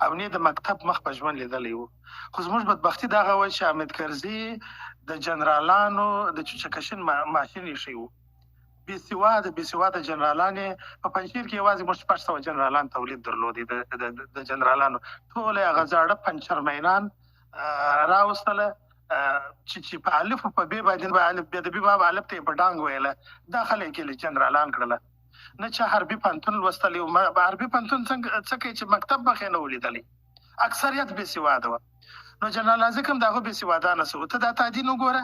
او نه د مکتب مخ په ژوند لیدلی وو. خو زموږ بدبختي دغه وه چې حامد کرزي د جنرالانو د چوچکشین ماشین ایښی وو. بېسواده جنرالان یې په پنجشیر کې یوازې موږ 600 جنرالان تولید درلودې د جنرالانو. ټول یې هغه زاړه پنچر مینان راوستله چې په الف په بې باندې به الف بې د بې باب الف ته یې په ډانګ ویله. دا خلک یې جنرالان کړله. نه چا حربي پوهنتون لوستلی و. حربي پوهنتون څه کوي چې مکتب مخ یې نه و لیدلی. اکثریت بېسواده وه. نو جنرال نازک هم د هغو بېسوادانه څه و. ته دا تعدین وګوره.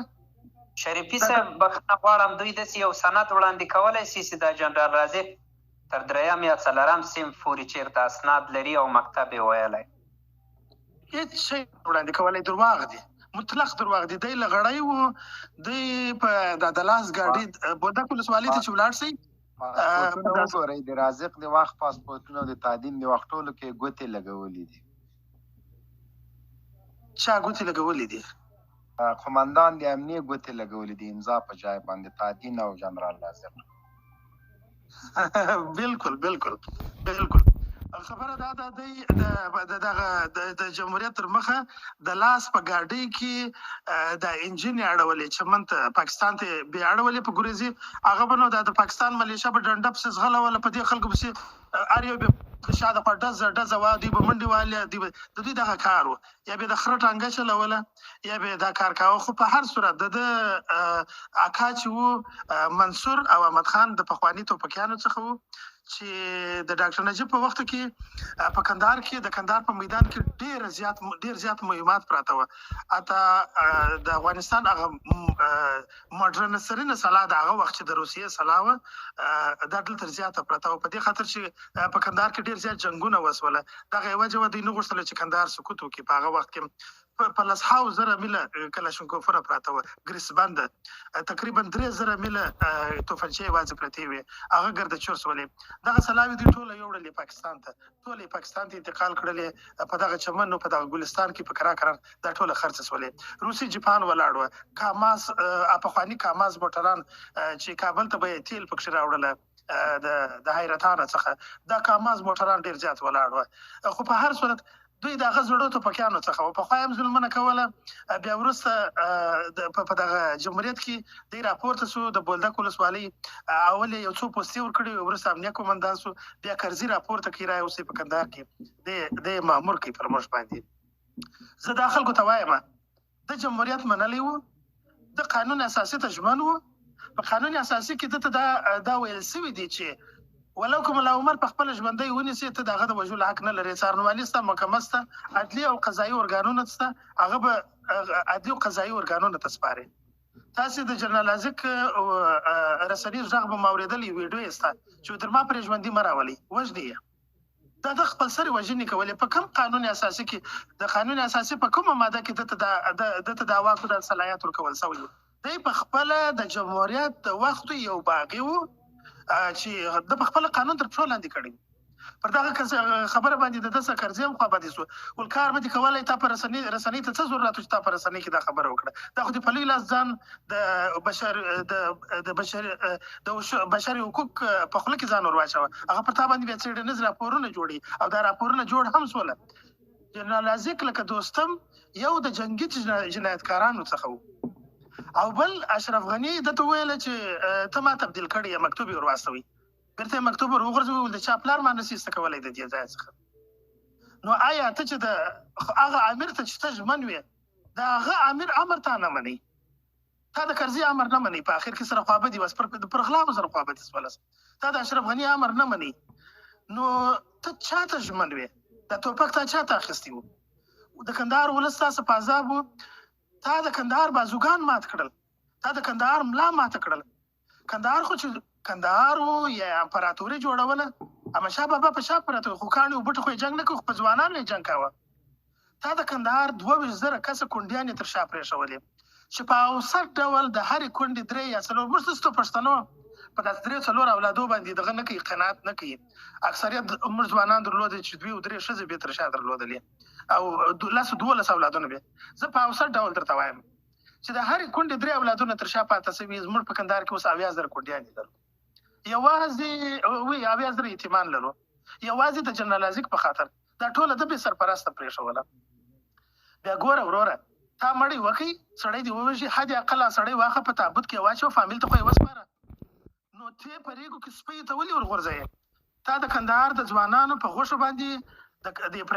شریفي صاحب بخښنه غواړم، دوی داسې یو سند وړاندې کولی شي چې دا جنرال رازق تر 3 یا 4 صنف پورې چېرته اسناد لري او مکتب یې ویلی؟ هېڅ شی وړاندې کولی دروغ دي، مطلق دروغ دي. دی له غړی و. دی په د لاس ګاډي بولدک ولسوالۍ ته چې ولاړ شئ پاسپورټونه وګورئ، د رازق د وخت پاسپورټونه د تعدین د وخت ټولو کې ګوتې لګولې دي. چا ګوتې لګولې دي؟ قمندان د امنیې ګوتې لګولې دي امضا په جای باندې، تعدین او جنرال رازق. بالکل خبره دا ده دی د جمهوریت تر مخه د لاس په ګاډۍ کې د انجن یې اړولې، چمن ته پاکستان ته بې اړولې په ګریزي. هغه به نو د پاکستان ملیشه به ډنډه پسې ځغلوله، په دې خلکو پسې هر یو به شاته په ډزه وه، دوی به منډې وهلې. د دوی دغه کار و، یا به د خره ټانګه چلوله یا به دا کار کاوه. خو په هر صورت د اکا چې و منصور او احمد خان د پخواني ټوپکیانو څخه و چې د ډاکټر نجیب په وخت کې په کندهار کې د کندهار په میدان کې ډېر زیات مهمات پراته وه. حتی د افغانستان هغه مډرنسرینه سلاح د هغه وخت چې د روسیې سلاح وه دا دلته زیاته پراته وه، په دې خاطر چې په کندهار کې ډېر زیات جنګونه وسوله. دغه یې وجه وه دوی نه غوښتله چې کندهار سقوط وکړي. په هغه وخت کې په 100,000 میله کلاشینکوفونه پراته وه، ګریسبنده تقریبا 3,000 میله توفنچې یوازې پرتې وې، هغه ګرده چورس ولې. دغه سلاوي دوی ټوله یوړلې پاکستان ته، ټولې پاکستان ته انتقال کړلې. په دغه چمن په دغه ګلستان کې په کرار دا ټوله خرڅ سولې. روسي جاپان ولاړ وه، کاماز پخواني کاماز موټران چې کابل ته به یې تیل پکښې راوړله د حیرتانه څخه، دا کاماز موټران ډېر زیات ولاړ وه. خو په هر صورت دوی د هغه زړو ټوپکیانو څخه وه. پخوا هم ظلمونه کوله، بیا وروسته په دغه جمهوریت کې دی راپورته سو د بولدک ولسوالۍ. اول یې یو څو پوستې ورکړي، وروسته امنیه قومندان سو، بیا کرزي راپورته کوي رایې اوسئ په کندهار کې دی مامور کوي پر موږ باندې. زه دا خلکو ته وایم د جمهوریت منلی و، د قانون اساسي ته ژمن و. په قانون اساسي کې دته دا ویل سوي دي چې ولو کوم عمر په خپل ژوندی ونیسي، ته د هغه د وژلو حق نه لرې. څارنوالي شته، محکمه شته، عدلي او قضایي ارګانونه شته، هغه به عدلي او قضایي ارګانونه ته سپاري. تاسې د جنرال رازق رسنیز غږ به مو اورېدلی، ویډیو یې شته چې در ما پرې ژوندي مه راولئ، وژنې یې. دا د خپل سرې وژنې کولې. په کوم قانون اساسي کې، د قانون اساسي په کومه ماده کې دته دا واک د صلاحیت ورکول شوی و؟ دی په خپله د جمهوریت د وخت یو باغي و چې د په خپل قانون تر پښو لاندې کړی. پر دغه خبره باندې د دسه کرزي هم خوا دي سو ول کار به کولای. تا پر رسنۍ ته څه ضرورت چې تا پر رسنۍ کې دا خبره وکړه؟ دا خو د پلي لاس ځان د بشري حقوق په خله کې ځان ور واچوه. هغه پر تا باندې بیا څېړنیز راپورونه جوړي او دا راپورونه جوړ هم سوله. جنرال رازق لکه دوستم یو د جنگي جنایتکارانو څخه و، او بل اشرف غني دته ویل چې ته ما تبدیل کړی یا مکتوب ور واستوي. بیرته مکتوب ور وغورځوي، د چا پلار ما نسي ست کولای د دې ځای څخه. نو آیا ته چې د هغه امیر ته چې ته ژمن وې، د هغه امیر امر ته نه منې، تا د کرزي امر نه منې، په اخر کې سره خوابدي وس پر غلاو سره خوابدي سولس، تا د اشرف غني امر نه منې، نو ته چاته ژمن وې؟ دا ټوپک تا چاته اخیستی و؟ د کندهار ولس تاسو په عذاب و، تا د کندهار بازوګان مات کړل، تا د کندهار ملا مات کړل. کندهار خو چې کندهار و یا امپراتوري جوړوله، احمدشاه بابا په شا پرته خو کاڼي او بوټي خو یې جنګ نه کوي، په ځوانانو یې جنګ کاوه. تا د کندهار 22,000 کسه کونډیانې تر شا پرېښولې چې په اوسط ډول د هرې کونډې 3 یا 4 موږ ستاسو پښتنو په داسې 3-4 اولادو باندې دغه نه کوي، قناعت نه کوي. اکثریت موږ ځوانان درلودې چې 2 او 3 ښځې به تر شا درلودلې او 12 اولادونه به. زه په اوسط ډول درته وایم چې د هرې کونډې 3 اولادونه تر شا پاته شوي. زموږ په کندهار کې اوس 80,000 کونډیانې لرو، یوازې 80,000 یتیمان لرو، یوازې د جنرال رازق په خاطر. دا ټوله د به سرپرسته پرېښوله. بیا ګوره وروره تا مړی وکړي سړی دې ووژي حد اقل سړی واخه په تابوت کې واچوه فامیل ته خو یې وسپاره نو ته په ریګو کې سپۍ ته ولې ورغورځوې؟ تا د کندهار د ځوانانو په غوښو باندې د